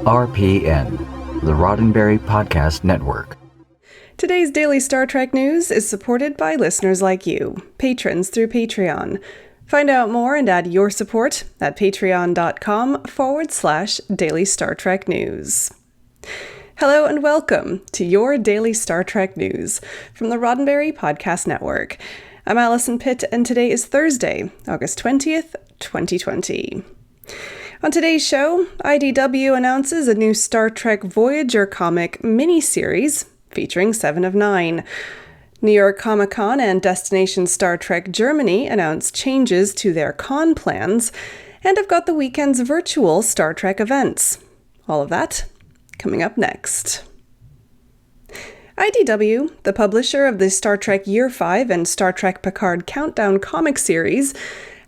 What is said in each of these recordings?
RPN, the Roddenberry Podcast Network. Today's daily Star Trek news is supported by listeners like you, patrons through Patreon. Find out more and add your support at patreon.com/daily Star Trek news. Hello and welcome to your daily Star Trek news from the Roddenberry Podcast Network. I'm Allison Pitt, and today is Thursday, August 20th, 2020. On today's show, IDW announces a new Star Trek Voyager comic miniseries featuring 7 of 9. New York Comic-Con and Destination Star Trek Germany announced changes to their con plans, and have got the weekend's virtual Star Trek events. All of that coming up next. IDW, the publisher of the Star Trek Year 5 and Star Trek Picard Countdown comic series,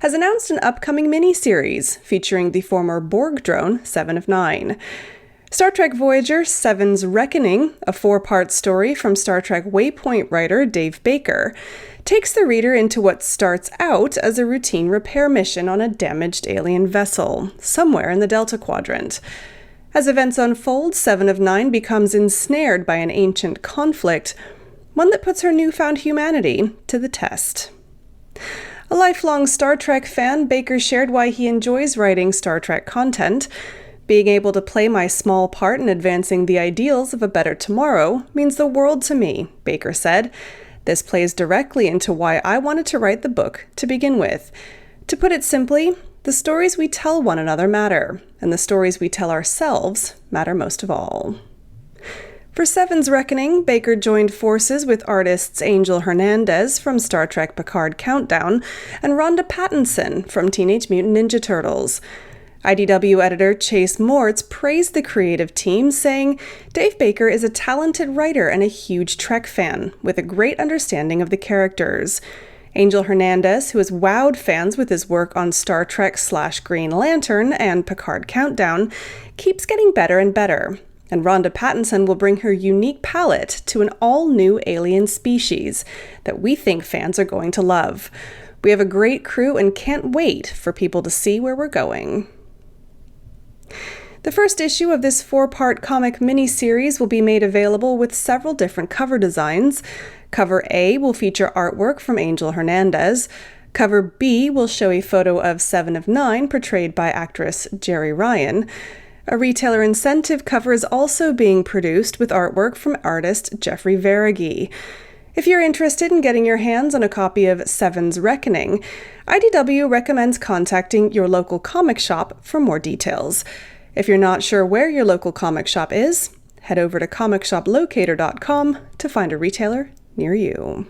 has announced an upcoming miniseries featuring the former Borg drone 7 of 9. Star Trek Voyager 7's Reckoning, a 4-part story from Star Trek Waypoint writer Dave Baker, takes the reader into what starts out as a routine repair mission on a damaged alien vessel, somewhere in the Delta Quadrant. As events unfold, 7 of 9 becomes ensnared by an ancient conflict, one that puts her newfound humanity to the test. A lifelong Star Trek fan, Baker shared why he enjoys writing Star Trek content. Being able to play my small part in advancing the ideals of a better tomorrow means the world to me, Baker said. This plays directly into why I wanted to write the book to begin with. To put it simply, the stories we tell one another matter, and the stories we tell ourselves matter most of all. For 7's Reckoning, Baker joined forces with artists Angel Hernandez from Star Trek Picard Countdown and Rhonda Pattinson from Teenage Mutant Ninja Turtles. IDW editor Chase Mortz praised the creative team, saying, "Dave Baker is a talented writer and a huge Trek fan, with a great understanding of the characters. Angel Hernandez, who has wowed fans with his work on Star Trek/Green Lantern and Picard Countdown, keeps getting better and better. And Rhonda Pattinson will bring her unique palette to an all-new alien species that we think fans are going to love. We have a great crew and can't wait for people to see where we're going." The first issue of this 4-part comic miniseries will be made available with several different cover designs. Cover A will feature artwork from Angel Hernandez. Cover B will show a photo of 7 of 9 portrayed by actress Jeri Ryan. A retailer incentive cover is also being produced with artwork from artist Jeffrey Verigi. If you're interested in getting your hands on a copy of 7's Reckoning, IDW recommends contacting your local comic shop for more details. If you're not sure where your local comic shop is, head over to comicshoplocator.com to find a retailer near you.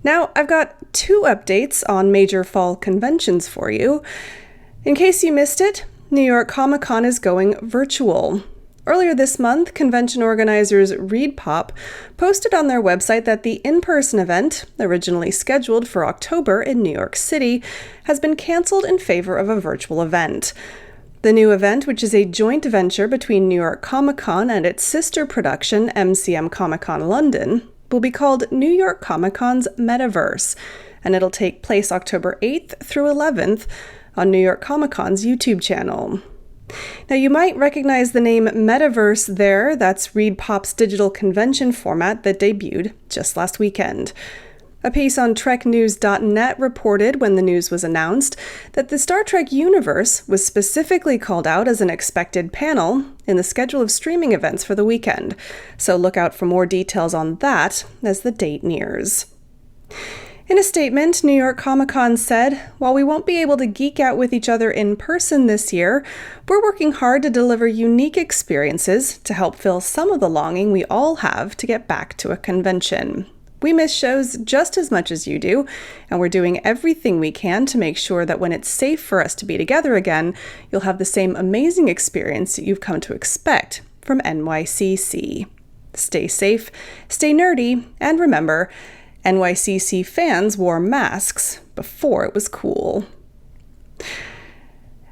Now, I've got 2 updates on major fall conventions for you. In case you missed it, New York Comic-Con is going virtual. Earlier this month, convention organizers ReedPop posted on their website that the in-person event, originally scheduled for October in New York City, has been canceled in favor of a virtual event. The new event, which is a joint venture between New York Comic-Con and its sister production, MCM Comic-Con London, will be called New York Comic-Con's Metaverse, and it'll take place October 8th through 11th on New York Comic-Con's YouTube channel. Now, you might recognize the name Metaverse there. That's ReedPop's digital convention format that debuted just last weekend. A piece on TrekNews.net reported when the news was announced that the Star Trek universe was specifically called out as an expected panel in the schedule of streaming events for the weekend. So look out for more details on that as the date nears. In a statement, New York Comic-Con said, "While we won't be able to geek out with each other in person this year, we're working hard to deliver unique experiences to help fill some of the longing we all have to get back to a convention. We miss shows just as much as you do, and we're doing everything we can to make sure that when it's safe for us to be together again, you'll have the same amazing experience you've come to expect from NYCC. Stay safe, stay nerdy, and remember, NYCC fans wore masks before it was cool."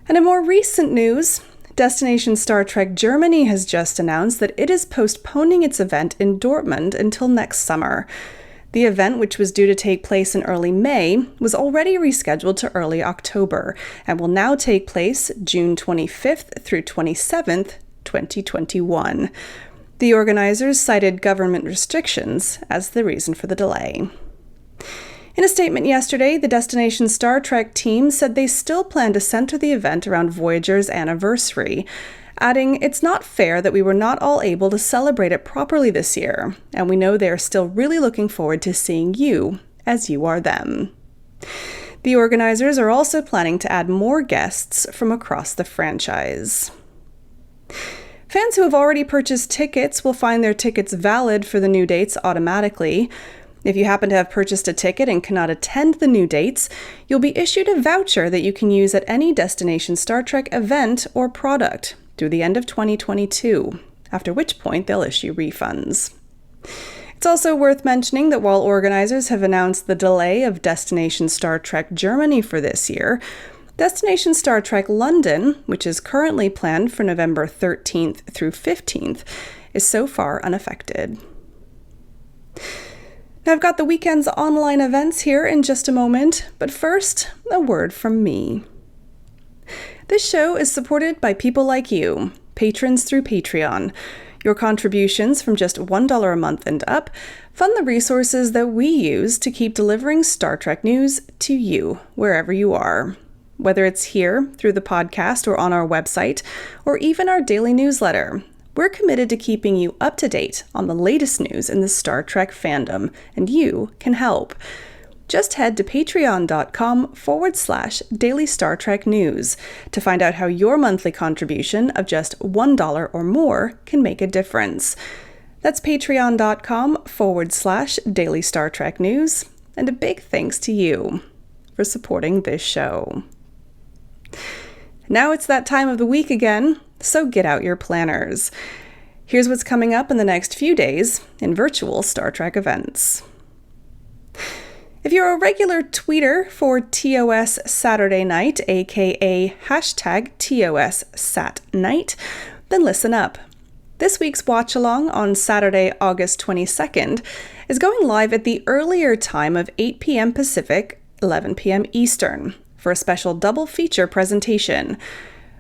And in more recent news, Destination Star Trek Germany has just announced that it is postponing its event in Dortmund until next summer. The event, which was due to take place in early May, was already rescheduled to early October and will now take place June 25th through 27th, 2021. The organizers cited government restrictions as the reason for the delay. In a statement yesterday, the Destination Star Trek team said they still plan to center the event around Voyager's anniversary, adding, "It's not fair that we were not all able to celebrate it properly this year, and we know they are still really looking forward to seeing you, as you are them." The organizers are also planning to add more guests from across the franchise. Fans who have already purchased tickets will find their tickets valid for the new dates automatically. If you happen to have purchased a ticket and cannot attend the new dates, you'll be issued a voucher that you can use at any Destination Star Trek event or product through the end of 2022, after which point they'll issue refunds. It's also worth mentioning that while organizers have announced the delay of Destination Star Trek Germany for this year, Destination Star Trek London, which is currently planned for November 13th through 15th, is so far unaffected. Now I've got the weekend's online events here in just a moment, but first, a word from me. This show is supported by people like you, patrons through Patreon. Your contributions from just $1 a month and up fund the resources that we use to keep delivering Star Trek news to you, wherever you are. Whether it's here, through the podcast, or on our website, or even our daily newsletter, we're committed to keeping you up to date on the latest news in the Star Trek fandom, and you can help. Just head to patreon.com/Daily Star Trek News to find out how your monthly contribution of just $1 or more can make a difference. That's patreon.com/Daily Star Trek News, and a big thanks to you for supporting this show. Now it's that time of the week again, so get out your planners. Here's what's coming up in the next few days in virtual Star Trek events. If you're a regular tweeter for TOS Saturday Night, aka #TOS Sat Night, then listen up. This week's watch-along on Saturday, August 22nd, is going live at the earlier time of 8 p.m. Pacific, 11 p.m. Eastern, for a special double feature presentation.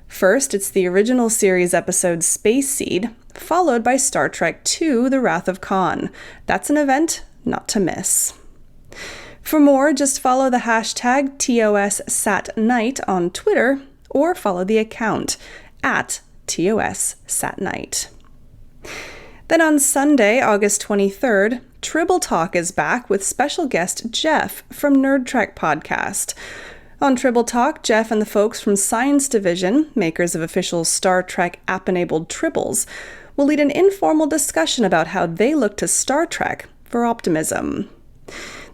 First, it's the original series episode Space Seed, followed by Star Trek II, The Wrath of Khan. That's an event not to miss. For more, just follow the hashtag TOSSatNight on Twitter, or follow the account @TOSSatNight. Then on Sunday, August 23rd, Tribble Talk is back with special guest Jeff from Nerd Trek Podcast. On Tribble Talk, Jeff and the folks from Science Division, makers of official Star Trek app-enabled Tribbles, will lead an informal discussion about how they look to Star Trek for optimism.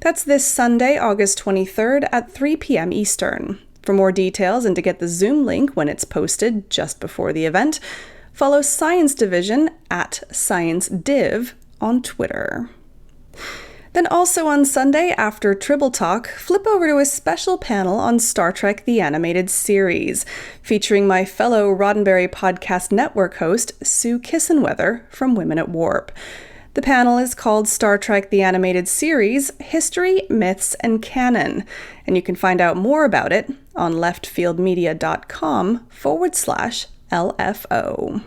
That's this Sunday, August 23rd at 3 p.m. Eastern. For more details and to get the Zoom link when it's posted just before the event, follow Science Division @ScienceDiv on Twitter. Then also on Sunday, after Tribble Talk, flip over to a special panel on Star Trek The Animated Series, featuring my fellow Roddenberry Podcast Network host, Sue Kissenweather from Women at Warp. The panel is called Star Trek The Animated Series, History, Myths, and Canon, and you can find out more about it on leftfieldmedia.com/LFO.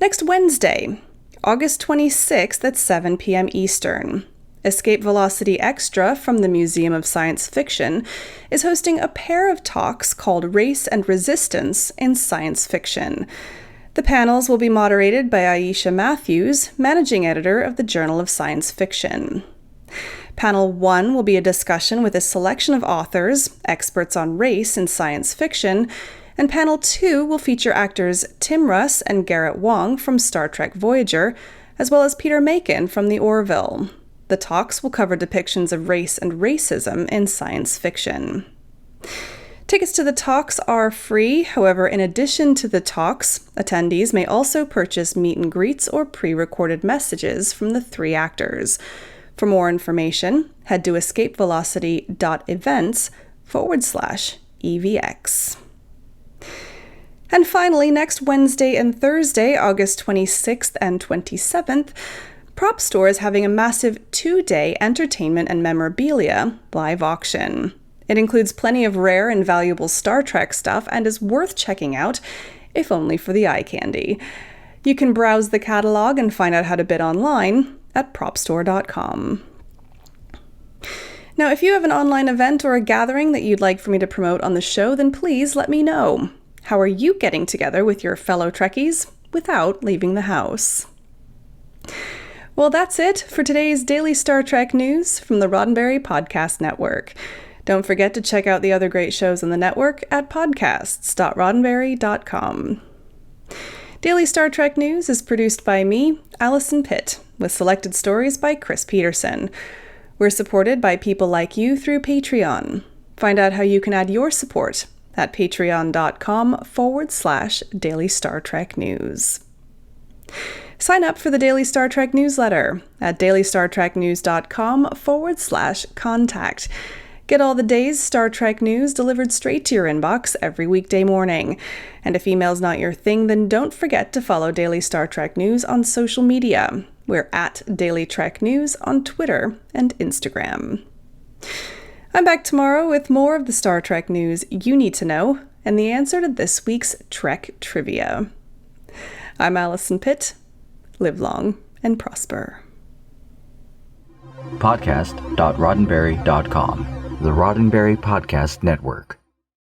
Next Wednesday, August 26th at 7 p.m. Eastern. Escape Velocity Extra from the Museum of Science Fiction is hosting a pair of talks called Race and Resistance in Science Fiction. The panels will be moderated by Aisha Matthews, managing editor of the Journal of Science Fiction. Panel 1 will be a discussion with a selection of authors, experts on race in science fiction, and Panel 2 will feature actors Tim Russ and Garrett Wang from Star Trek Voyager, as well as Peter Macon from The Orville. The talks will cover depictions of race and racism in science fiction. Tickets to the talks are free. However, in addition to the talks, attendees may also purchase meet and greets or pre-recorded messages from the three actors. For more information, head to escapevelocity.events/EVX. And finally, next Wednesday and Thursday, August 26th and 27th, Prop Store is having a massive 2-day entertainment and memorabilia live auction. It includes plenty of rare and valuable Star Trek stuff and is worth checking out, if only for the eye candy. You can browse the catalog and find out how to bid online at propstore.com. Now, if you have an online event or a gathering that you'd like for me to promote on the show, then please let me know. How are you getting together with your fellow Trekkies without leaving the house? Well, that's it for today's Daily Star Trek news from the Roddenberry Podcast Network. Don't forget to check out the other great shows on the network at podcasts.roddenberry.com. Daily Star Trek News is produced by me, Allison Pitt, with selected stories by Chris Peterson. We're supported by people like you through Patreon. Find out how you can add your support at patreon.com/Daily Star Trek News. Sign up for the Daily Star Trek newsletter at dailystartreknews.com/contact. Get all the day's Star Trek news delivered straight to your inbox every weekday morning. And if email's not your thing, then don't forget to follow Daily Star Trek News on social media. We're at Daily Trek News on Twitter and Instagram. I'm back tomorrow with more of the Star Trek news you need to know and the answer to this week's Trek trivia. I'm Allison Pitt. Live long and prosper. Podcast.roddenberry.com, the Roddenberry Podcast Network.